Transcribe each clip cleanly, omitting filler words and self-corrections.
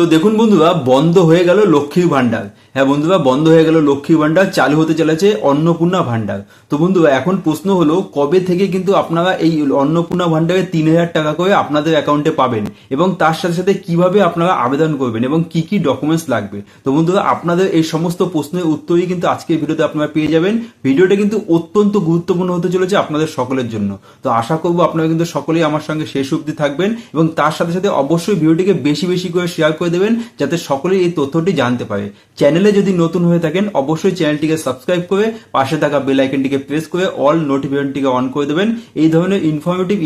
তো দেখুন বন্ধুরা, বন্ধ হয়ে গেল লক্ষ্মীর ভান্ডার। হ্যাঁ বন্ধুরা, বন্ধ হয়ে গেল লক্ষ্মীর ভান্ডার, চালু হতে চলেছে অন্নপূর্ণা ভান্ডার। তো বন্ধুরা, এখন প্রশ্ন হলো কবে থেকে কিন্তু আপনারা এই অন্নপূর্ণা ভান্ডারে 3,000 টাকা করে আপনাদের অ্যাকাউন্টে পাবেন, এবং তার সাথে সাথে কিভাবে আপনারা আবেদন করবেন এবং কি কি ডকুমেন্টস লাগবে। তো বন্ধুরা, আপনাদের এই সমস্ত প্রশ্নের উত্তরই কিন্তু আজকের ভিডিওতে আপনারা পেয়ে যাবেন। ভিডিওটা কিন্তু অত্যন্ত গুরুত্বপূর্ণ হতে চলেছে আপনাদের সকলের জন্য। তো আশা করবো আপনারা কিন্তু সকলেই আমার সঙ্গে শেষ অবধি থাকবেন, এবং তার সাথে সাথে অবশ্যই ভিডিওটিকে বেশি বেশি করে শেয়ার করে দেবেন যাতে সকলেই এই তথ্যটি জানতে পারে। চ্যানেলে যদি নতুন হয়ে থাকেন অবশ্যই চ্যানেলটিকে সাবস্ক্রাইব করে পাশে থাকা বেল আইকনটিকে প্রেস করে অল নোটিফিকেশনটিকে অন করে দেবেন এই ধরনের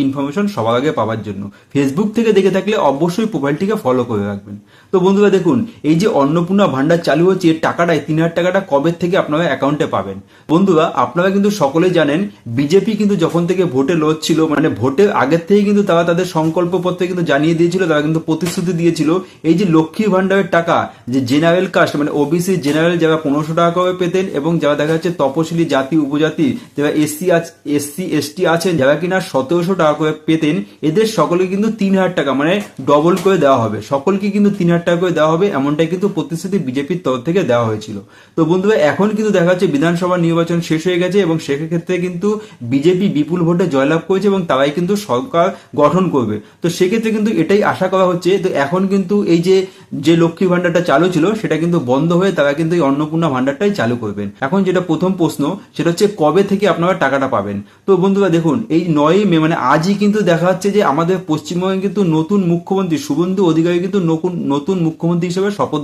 ইনফরমেশন সবার আগে পাওয়ার জন্য। ফেসবুক থেকে দেখে থাকলে অবশ্যই প্রোফাইলটিকে ফলো করে রাখবেন। তো বন্ধুরা দেখুন, এই যে অন্নপূর্ণা ভান্ডার চালু হচ্ছে, এর টাকাটাই 3,000 টাকাটা কবে থেকে আপনারা অ্যাকাউন্টে পাবেন। বন্ধুরা, আপনারা কিন্তু সকলেই জানেন বিজেপি কিন্তু যখন থেকে ভোটে লড়ছিল, মানে ভোটের আগের থেকে কিন্তু তারা তাদের সংকল্প পত্রে কিন্তু জানিয়ে দিয়েছিল, তারা কিন্তু প্রতিশ্রুতি দিয়েছিল এই যে লক্ষ্মী ভান্ডারের টাকা, যে জেনারেল কাস্ট মানে ওবিসি জেনারেল যারা 1500 টাকা করে পেতেন, এবং যারা দেখা যাচ্ছে তপশিলি জাতি উপজাতি যারা এসসি এসটি আছেন যারা কিনা 1700 টাকা করে পেতেন, এদের সকলকে কিন্তু 3,000 টাকা মানে ডবল করে দেওয়া হবে। সকলকে কিন্তু 3,000 টাকা করে দেওয়া হবে, এমনটাই কিন্তু প্রতিশ্রুতি বিজেপির তরফ থেকে দেওয়া হয়েছিল। তো বন্ধুরা, এখন কিন্তু দেখা যাচ্ছে বিধানসভা নির্বাচন শেষ হয়ে গেছে, এবং সেক্ষেত্রে কিন্তু বিজেপি বিপুল ভোটে জয়লাভ করেছে, এবং তারাই কিন্তু সরকার গঠন করবে। তো সেক্ষেত্রে কিন্তু এটাই আশা করা হচ্ছে। তো এখন কিন্তু এই যে লক্ষ্মী ভান্ডারটা চালু ছিল সেটা কিন্তু বন্ধ হয়ে তারা কিন্তু এই অন্নপূর্ণা ভান্ডারটাই চালু করবেন। এখন যেটা প্রথম প্রশ্ন সেটা হচ্ছে কবে থেকে আপনারা টাকাটা পাবেন। তো বন্ধুরা দেখুন, এই 9ই মে মানে আজই কিন্তু দেখা যাচ্ছে যে আমাদের পশ্চিমবঙ্গে কিন্তু নতুন মুখ্যমন্ত্রী শুভেন্দু অধিকারী কিন্তু নতুন মুখ্যমন্ত্রী হিসেবে শপথ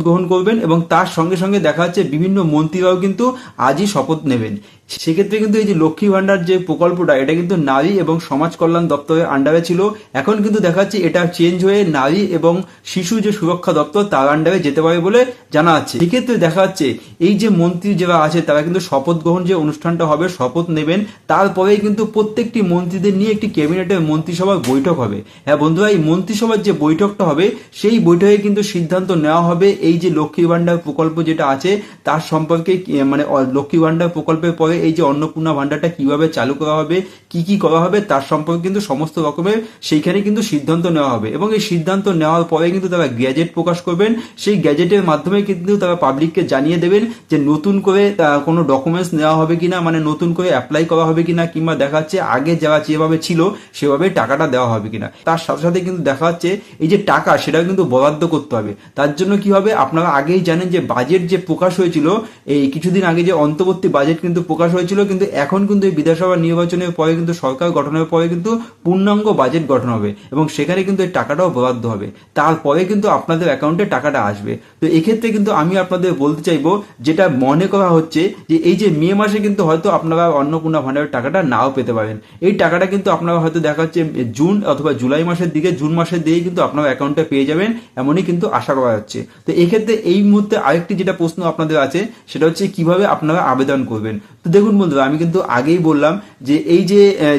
গ্রহণ করবেন, এবং তার সঙ্গে সঙ্গে দেখা যাচ্ছে বিভিন্ন মন্ত্রীরাও কিন্তু আজই শপথ নেবেন। সেক্ষেত্রে কিন্তু এই যে লক্ষ্মী ভান্ডার যে প্রকল্পটা, এটা কিন্তু নারী এবং সমাজ কল্যাণ দপ্তরের আন্ডারে ছিল। এখন কিন্তু দেখা যাচ্ছে এটা চেঞ্জ হয়ে নারী এবং শিশু যে সুরক্ষা দপ্তর তার আন্ডারে যেতে পারে বলে জানা যাচ্ছে। সেক্ষেত্রে দেখা যাচ্ছে এই যে মন্ত্রী যারা আছে তারা কিন্তু শপথ গ্রহণ যে অনুষ্ঠানটা হবে, শপথ নেবেন, তারপরেই কিন্তু প্রত্যেকটি মন্ত্রীদের নিয়ে একটি ক্যাবিনেটের মন্ত্রিসভার বৈঠক হবে। হ্যাঁ বন্ধুরা, এই মন্ত্রিসভার যে বৈঠকটা হবে সেই বৈঠকে কিন্তু সিদ্ধান্ত নেওয়া হবে এই যে লক্ষ্মী ভান্ডার প্রকল্প যেটা আছে তার সম্পর্কে, মানে লক্ষ্মী ভান্ডার প্রকল্পের পরে এই যে অন্নপূর্ণা ভান্ডারটা কিভাবে চালু করা হবে, কি কি করা হবে তার সম্পর্কে কিন্তু সমস্ত রকমের সেইখানে কিন্তু সিদ্ধান্ত নেওয়া হবে। এবং এই সিদ্ধান্ত নেওয়ার পরে কিন্তু তারা গ্যাজেট প্রকাশ করবেন। সেই গ্যাজেটের মাধ্যমে কিন্তু তারা পাবলিককে জানিয়ে দেবেন যে নতুন করে কোনো ডকুমেন্টস নেওয়া হবে কিনা, মানে নতুন করে অ্যাপ্লাই করা হবে কিনা, কিংবা দেখা যাচ্ছে আগে যারা যেভাবে ছিল সেভাবে টাকাটা দেওয়া হবে কিনা। তার সাথে সাথে কিন্তু দেখা যাচ্ছে এই যে টাকা সেটা কিন্তু বরাদ্দ করতে হবে। তার জন্য কি হবে, আপনারা আগেই জানেন যে বাজেট যে প্রকাশ হয়েছিল এই কিছুদিন আগে, যে অন্তর্বর্তী বাজেট কিন্তু প্রকাশ হয়েছিল, কিন্তু এখন কিন্তু এই বিধানসভা নির্বাচনের পরে কিন্তু সরকার গঠনের পরে কিন্তু পূর্ণাঙ্গ বাজেট গঠন হবে, এবং সেখানে কিন্তু এই টাকাটাও বরাদ্দ হবে। তারপরে কিন্তু আপনাদের অ্যাকাউন্টে টাকাটা আসবে। তো এক্ষেত্রে কিন্তু আমি আপনাদের বলতে চাইবো, যেটা মনে করা হচ্ছে যে এই যে মে মাসে কিন্তু হয়তো আপনারা অন্নপূর্ণা ভান্ডারের টাকাটা নাও পেতে পারেন। এই টাকাটা কিন্তু আপনারা হয়তো দেখা যাচ্ছে জুন অথবা জুলাই মাসের দিকে, জুন মাসের দিকে কিন্তু আপনারা অ্যাকাউন্টে পেয়ে যাবেন, এমনই কিন্তু আশা করা যাচ্ছে। তো এক্ষেত্রে এই মুহূর্তে আরেকটি যেটা প্রশ্ন আপনাদের আছে সেটা হচ্ছে কিভাবে আপনারা আবেদন করবেন। তো দেখুন বন্ধুরা, আমি কিন্তু আগেই বললাম যে এই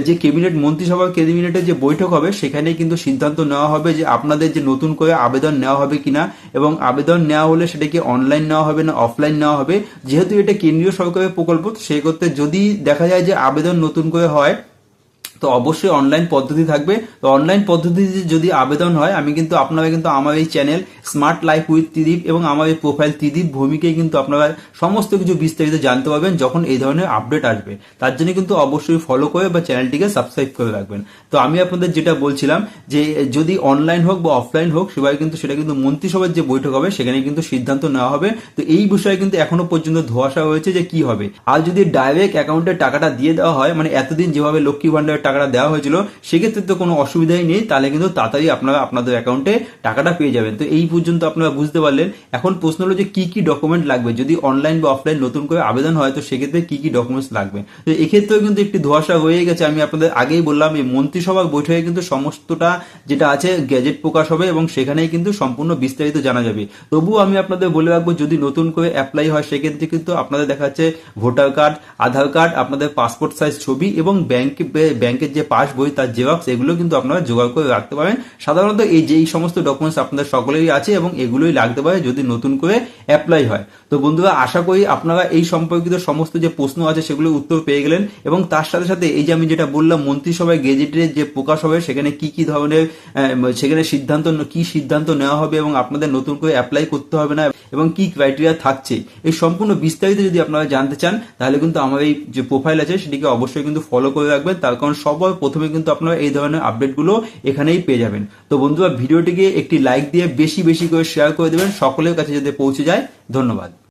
যে ক্যাবিনেট মন্ত্রিসভার ক্যাবিনেটের যে বৈঠক হবে সেখানে কিন্তু সিদ্ধান্ত নেওয়া হবে যে আপনাদের যে নতুন করে আবেদন নেওয়া হবে কিনা, এবং আবেদন নেওয়া হলে সেটা কি অনলাইন নেওয়া হবে না অফলাইন নেওয়া হবে। যেহেতু এটা কেন্দ্রীয় সরকারের প্রকল্প, সেই করতে যদি দেখা যায় যে আবেদন নতুন করে হয় তো অবশ্যই অনলাইন পদ্ধতি থাকবে। তো অনলাইন পদ্ধতিতে যদি আবেদন হয়, আমি কিন্তু আপনারা কিন্তু আমার এই channel smart life with Tridip এবং আমার এই প্রোফাইল ত্রিদীপ ভূমিকে কিন্তু আপনারা সমস্ত কিছু বিস্তারিত জানতে পারবেন যখন এই ধরনের আপডেট আসবে। তার জন্য কিন্তু অবশ্যই ফলো করে বা চ্যানেলটিকে সাবস্ক্রাইব করে রাখবেন। তো আমি আপনাদের যেটা বলছিলাম যে যদি অনলাইন হোক বা অফলাইন হোক সেভাবে কিন্তু সেটা কিন্তু মন্ত্রিসভার যে বৈঠক হবে সেখানে কিন্তু সিদ্ধান্ত নেওয়া হবে। তো এই বিষয়ে কিন্তু এখনো পর্যন্ত ধোঁয়াশা হয়েছে যে কি হবে। আর যদি ডাইরেক্ট অ্যাকাউন্টে টাকাটা দিয়ে দেওয়া হয়, মানে এতদিন যেভাবে লক্ষ্মী ভান্ডারের টাকাটা দেওয়া হয়েছিল সেক্ষেত্রে তো কোনো অসুবিধাই নেই, তাহলে কিন্তু তাড়াতাড়ি আপনারা আপনাদের অ্যাকাউন্টে টাকাটা পেয়ে যাবেন। তো এই পর্যন্ত আপনারা বুঝতে পারলেন। এখন প্রশ্ন হলো যে কি কি ডকুমেন্ট লাগবে যদি অনলাইন বা অফলাইন নতুন করে আবেদন হয়, তো সেক্ষেত্রে কি কি ডকুমেন্টস লাগবে। তো এক্ষেত্রেও কিন্তু একটি ধোঁয়াশা হয়ে গেছে। আমি আপনাদের আগেই বললাম এই মন্ত্রিসভার বৈঠকে কিন্তু সমস্তটা যেটা আছে গ্যাজেট প্রকাশ হবে, এবং সেখানেই কিন্তু সম্পূর্ণ বিস্তারিত জানা যাবে। তবুও আমি আপনাদের বলে রাখবো, যদি নতুন করে অ্যাপ্লাই হয় সেক্ষেত্রে কিন্তু আপনাদের দেখা যাচ্ছে ভোটার কার্ড, আধার কার্ড, আপনাদের পাসপোর্ট সাইজ ছবি এবং ব্যাংকের যে পাস বই তার জেরক্স, এগুলো কিন্তু আপনারা জোগাড় করে রাখতে পারেন। সাধারণত এই সমস্ত ডকুমেন্টস আপনাদের সকলেরই আছে এবং এগুলোই লাগতে পারে যদি নতুন করে অ্যাপ্লাই হয়। তো বন্ধুরা আশা করি আপনারা এই সম্পর্কিত সমস্ত যে প্রশ্ন আছে সেগুলোর উত্তর পেয়ে গেলেন, এবং তার সাথে সাথে এই যে আমি যেটা বললাম মন্ত্রিসভায় গেজেটের যে প্রকাশ হবে সেখানে কি কি ধরনের সেখানে সিদ্ধান্ত নেওয়া হবে এবং আপনাদের নতুন করে অ্যাপ্লাই করতে হবে না এবং কি ক্রাইটেরিয়া থাকছে, এই সম্পূর্ণ বিস্তারিত যদি আপনারা জানতে চান তাহলে কিন্তু আমার এই যে প্রোফাইল আছে সেটিকে অবশ্যই কিন্তু ফলো করে রাখবেন, তার কারণ সবার প্রথমে কিন্তু আপনারা এই ধরনের আপডেটগুলো এখানেই পেয়ে যাবেন। তো বন্ধুরা ভিডিওটিকে একটি লাইক দিয়ে বেশি বেশি করে শেয়ার করে দেবেন, সকলের কাছে যাতে পৌঁছে যায়। ধন্যবাদ।